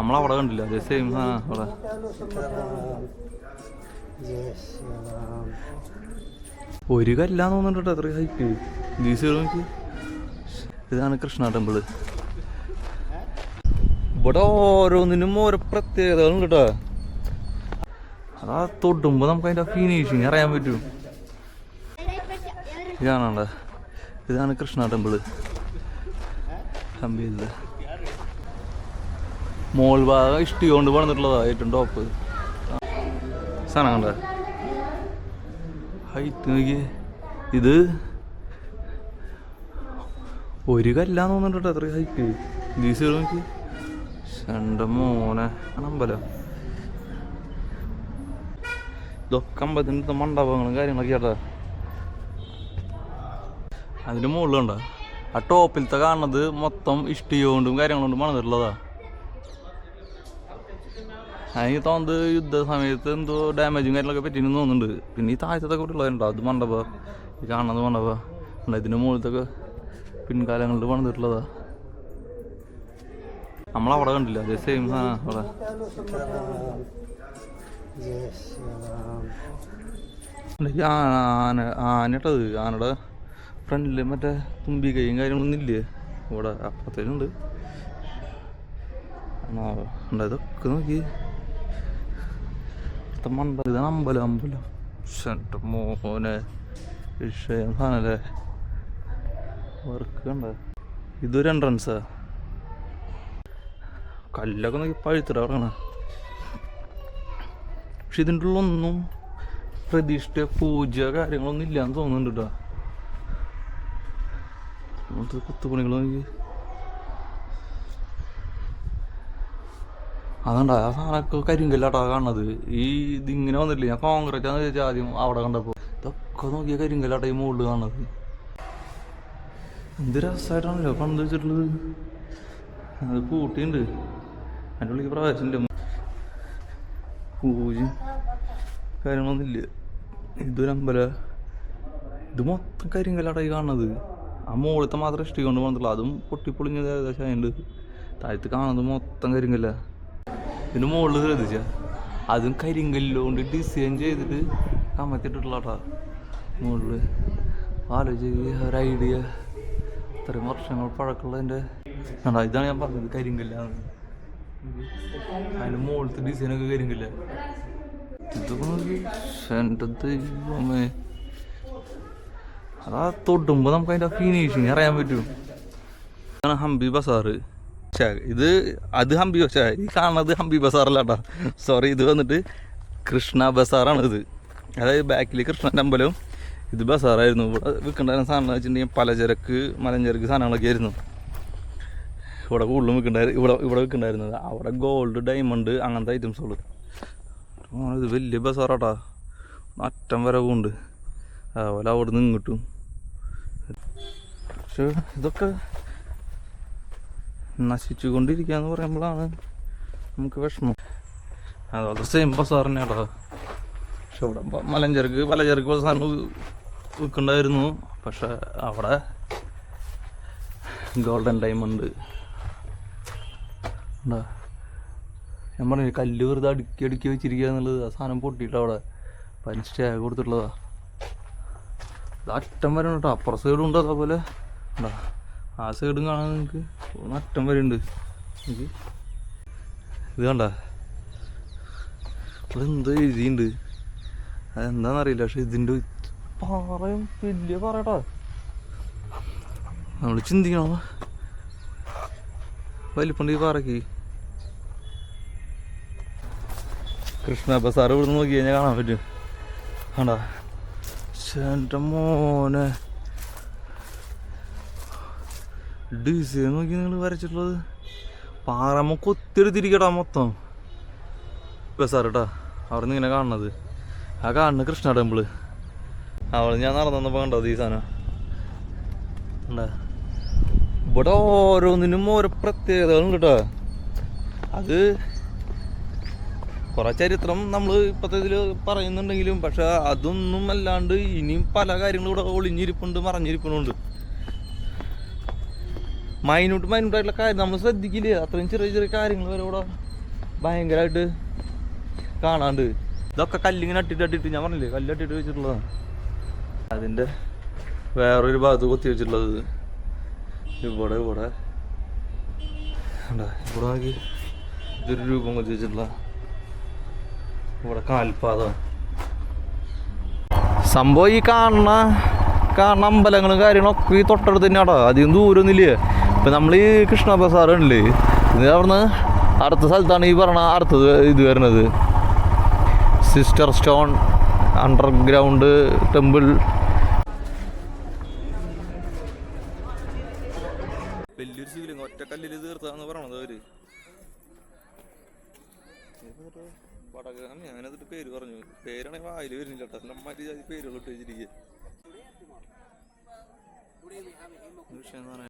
നമ്മളവിടെ കണ്ടില്ല അതേ സെയിം അവിടെ. ഒരു കല്ലാന്ന് തോന്നുന്നുണ്ട് അത്ര ഹൈറ്റ്. നോക്കി, ഇതാണ് കൃഷ്ണ ടെമ്പിള്. ഇവിടെ ഓരോന്നിനും ഓരോ പ്രത്യേകതകളും കേട്ടോ. അതാ തൊടുമ്പോ നമുക്ക് അതിന്റെ ഫിനിഷിങ് അറിയാൻ പറ്റും. ഇതാണണ്ട, ഇതാണ് കൃഷ്ണ ടെമ്പിള് ഹംപിയിലെ. മോൾ ഭാഗം ഇഷ്ടി കൊണ്ട് പണിതിട്ടുള്ളതാ ഏറ്റവും ടോപ്പ് സാധനം കണ്ട. ഹൈറ്റ് നോക്കിയേ, ഇത് ഒരു കല്ലാന്ന് തോന്നുന്നുണ്ട് അത്ര ഹൈറ്റ്. നോക്കി, എൻ്റെ മോനെ അമ്പലം. ഇതൊക്കെ അമ്പലത്തിൻ്റെ മണ്ഡപങ്ങളും കാര്യങ്ങളൊക്കെ ആട്ടാ. അതിൻ്റെ മുകളിലുണ്ട ആ ടോപ്പിലത്തെ കാണുന്നത് മൊത്തം ഇഷ്ടികൊണ്ടും കാര്യങ്ങളുകൊണ്ടും പണിതിട്ടുള്ളതാ. എനിക്ക് തോന്നുന്നത് യുദ്ധ സമയത്ത് എന്തോ ഡാമേജും കാര്യങ്ങളൊക്കെ പറ്റിയെന്ന് തോന്നുന്നുണ്ട്. പിന്നെ ഈ താഴത്തൊക്കെ ഇവിടെ ഉള്ളതുണ്ടോ, അത് മണ്ഡപ, ഈ കാണുന്നത് മണ്ഡപ ഉണ്ട്. ഇതിൻ്റെ മുകളിലത്തൊക്കെ പിൻകാലങ്ങളിൽ പണിതിട്ടുള്ളതാ. നമ്മളവിടെ കണ്ടില്ല അതേ സെയിം അവിടെ. ആനട്ടത് ആനയുടെ ഫ്രണ്ടില് മറ്റേ തുമ്പിക്കൈയും കാര്യങ്ങളൊന്നും ഇല്ലേ ഇവിടെ, അപ്പുറത്തേലുണ്ട്. ഇതൊക്കെ നോക്കി മണ്ട. ഇതാണ് അമ്പലം. മോനെ വിഷയം സാധനല്ലേ, വർക്ക് കണ്ട. ഇതൊരു എൻട്രൻസാ. കല്ലൊക്കെ നോക്കി പഴുത്തിട പറയണ. പക്ഷെ ഇതിൻ്റെ ഉള്ളൊന്നും പ്രതിഷ്ഠ പൂജ കാര്യങ്ങളൊന്നും ഇല്ലാന്ന് തോന്നുന്നുണ്ട് കേട്ടോ. കുത്തുപണികൾ നോക്കി. അതുകൊണ്ടാ ആ സാധനമൊക്കെ കരിങ്കല്ലാട്ടാ കാണുന്നത്. ഈ ഇതിങ്ങനെ വന്നിട്ടില്ല, ഞാൻ കോൺക്രീറ്റ് ആണെന്ന് ചോദിച്ചാൽ ആദ്യം അവിടെ കണ്ടപ്പോൾ. ഇതൊക്കെ നോക്കിയ കരിങ്കല്ലാട്ട ഈ മുകളിൽ കാണുന്നത്. എന്ത് രസമായിട്ടാണല്ലോ പണ്ട് വെച്ചിട്ടുള്ളത്. അത് പൂട്ടിയുണ്ട്, അതിൻ്റെ ഉള്ളിൽ പ്രാവശ്യമില്ല, പൂജ കാര്യങ്ങളൊന്നുമില്ല. ഇതൊരു അമ്പല. ഇത് മൊത്തം കരിങ്കല്ലാട്ടായി കാണുന്നത്. ആ മുകളിലത്തെ മാത്രം ഇഷ്ടി കൊണ്ട് വന്നിട്ടുള്ളൂ, അതും പൊട്ടിപ്പൊളിഞ്ഞത് ഏകദേശം അതിൻ്റെ. താഴത്ത് കാണുന്നത് മൊത്തം കരിങ്കല്ല. ഇതിന് മുകളിൽ ശ്രദ്ധിച്ച അതും കരിങ്കല്ലുകൊണ്ട് ഡിസൈൻ ചെയ്തിട്ട് കമത്തിട്ടിട്ടുള്ളട്ടാ മുകളിൽ. ആലോചിച്ച് ഒരു ഐഡിയ, ഇത്രയും വർഷങ്ങൾ പഴക്കമുള്ളതിൻ്റെ കണ്ടാ. ഇതാണ് ഞാൻ പറഞ്ഞത് കരിങ്കല്ലാണ്. അതിൻ്റെ മുകളിലത്തെ ഡിസൈനൊക്കെ കരിങ്കല്ല. ഇതൊക്കെ നോക്കി എൻ്റെ ദൈവമേ. അതാ തൊടുമ്പോൾ നമുക്ക് അതിൻ്റെ ഫിനിഷിങ് അറിയാൻ പറ്റും. ഇതാണ് ഹംപി ബസാറ്. അത് ഹംപി ബസാർ, ഈ കാണുന്നത് ഹംപി ബസാറല്ലാട്ടാ, സോറി. ഇത് വന്നിട്ട് കൃഷ്ണ ബസാറാണ് ഇത്. അതായത് ബാക്കിൽ കൃഷ്ണൻ്റെ അമ്പലവും ഇത് ബസാറായിരുന്നു. ഇവിടെ വിൽക്കണ്ടായിരുന്ന സാധനം വെച്ചിട്ടുണ്ടെങ്കിൽ പലചരക്ക് മലഞ്ചരക്ക് സാധനങ്ങളൊക്കെ ആയിരുന്നു ഇവിടെ കൂടുതലും ഇവിടെ വിൽക്കണ്ടായിരുന്നത്. അവിടെ ഗോൾഡ് ഡയമണ്ട് അങ്ങനത്തെ ഐറ്റംസുകൾ. ഇത് വലിയ ബസാറാട്ടാ, അറ്റം വരവുണ്ട്. അതുപോലെ അവിടെ നിന്ന് ഇങ്ങോട്ടും. പക്ഷെ ഇതൊക്കെ നശിച്ചു കൊണ്ടിരിക്കുക എന്ന് പറയുമ്പോഴാണ് നമുക്ക് വിഷമം. അതുപോലെ സെയിം ബസാർ തന്നെയാട്ടോ. പക്ഷെ ഇവിടെ മലഞ്ചരക്ക് പലചരക്ക് സാധനം വിൽക്കണ്ടായിരുന്നു. പക്ഷെ അവിടെ ഗോൾഡൻ ഡയമണ്ട് ഉണ്ടാ. ഞാൻ പറഞ്ഞു കല്ല് വെറുതെ അടുക്കി വെച്ചിരിക്കുക എന്നുള്ളത്. ആ സാധനം പൊട്ടിയിട്ട് അവിടെ പനി സ്റ്റേ കൊടുത്തിട്ടുള്ളതാ. ഇത് അറ്റം വരെ കേട്ടോ. അപ്പുറ സൈഡും ഉണ്ട് അതേപോലെ ഉണ്ടാ. ആ സൈഡും കാണാൻ നിങ്ങൾക്ക് അറ്റം വരെ ഉണ്ട്. ഇത് കണ്ട ഇവിടെ എന്തോ എഴുതിയുണ്ട്, അതെന്താണെന്നറിയില്ല. പക്ഷെ ഇതിൻ്റെ പാറയും വലിയ പാറയട്ടാ. നമ്മൾ ചിന്തിക്കണോ വലിപ്പുണ്ട് ഈ പാറയ്ക്ക്. കൃഷ്ണ ബസാർ ഇവിടെ നോക്കി കഴിഞ്ഞാൽ കാണാൻ പറ്റും. കണ്ടാ എൻ്റെ മോനെ ഡിസൈൻ നോക്കി നിങ്ങൾ വരച്ചിട്ടുള്ളത്. പാറമ്മ കൊത്തിയെടുത്തിരിക്കട്ടാ മൊത്തം ബസാർ കേട്ടാ. അവിടെ നിന്ന് ഇങ്ങനെ കാണുന്നത് ആ കാണുന്ന കൃഷ്ണ ടെമ്പിള്. അവിടെ ഞാൻ നടന്നപ്പോൾ കണ്ടത് ഈ സാധനം ഉണ്ടാ. ഇവിടെ ഓരോന്നിനും ഓരോ പ്രത്യേകതകളും കേട്ടോ. അത് കുറേ ചരിത്രം നമ്മൾ ഇപ്പോഴത്തെ ഇതിൽ പറയുന്നുണ്ടെങ്കിലും പക്ഷെ അതൊന്നും അല്ലാണ്ട് ഇനിയും പല കാര്യങ്ങളും ഇവിടെ ഒളിഞ്ഞിരിപ്പുണ്ട്, മറഞ്ഞിരിപ്പുണ്ട്. മൈന്യൂട്ടായിട്ടുള്ള കാര്യം നമ്മൾ ശ്രദ്ധിക്കില്ലേ. അത്രയും ചെറിയ ചെറിയ കാര്യങ്ങൾ വരെ ഇവിടെ ഭയങ്കരമായിട്ട് കാണാണ്ട്. ഇതൊക്കെ കല്ലിങ്ങനെ അട്ടിട്ട് ഞാൻ പറഞ്ഞില്ലേ, കല്ലട്ടിട്ട് വെച്ചിട്ടുള്ളതാണ്. അതിൻ്റെ വേറൊരു ഭാഗത്ത് കൊത്തി വെച്ചിട്ടുള്ളത് ഇവിടെ ഇവിടെ നോക്കി ഇതൊരു രൂപം കൊത്തി വെച്ചിട്ടുള്ള ഇവിടെ കാൽപാദം. സംഭവം ഈ കാണുന്ന അമ്പലങ്ങളും കാര്യങ്ങളൊക്കെ ഈ തൊട്ടടുത്ത് തന്നെയാടാ, അധികം ദൂരമൊന്നുമില്ലേ. ഇപ്പം നമ്മൾ ഈ കൃഷ്ണ ബസാർ ഉണ്ടല്ലേ, ഇത് അവിടുന്ന് അടുത്ത സ്ഥലത്താണ് ഈ പറഞ്ഞ അടുത്തത് ഇത് വരുന്നത്, സിസ്റ്റർ സ്റ്റോൺ അണ്ടർഗ്രൗണ്ട് ടെമ്പിൾ. വലിയൊരു ശിവലിംഗം ഒറ്റക്കല്ലിൽ തീർത്താന്ന് പറയണത് അവര്. ഞാനതിട്ട് പേര് പറഞ്ഞു, പേരാണെങ്കിൽ വായിൽ വരുന്നില്ല കേട്ടോ. നമ്മാരി പേരുകൾ ഇട്ട് വെച്ചിരിക്കുക.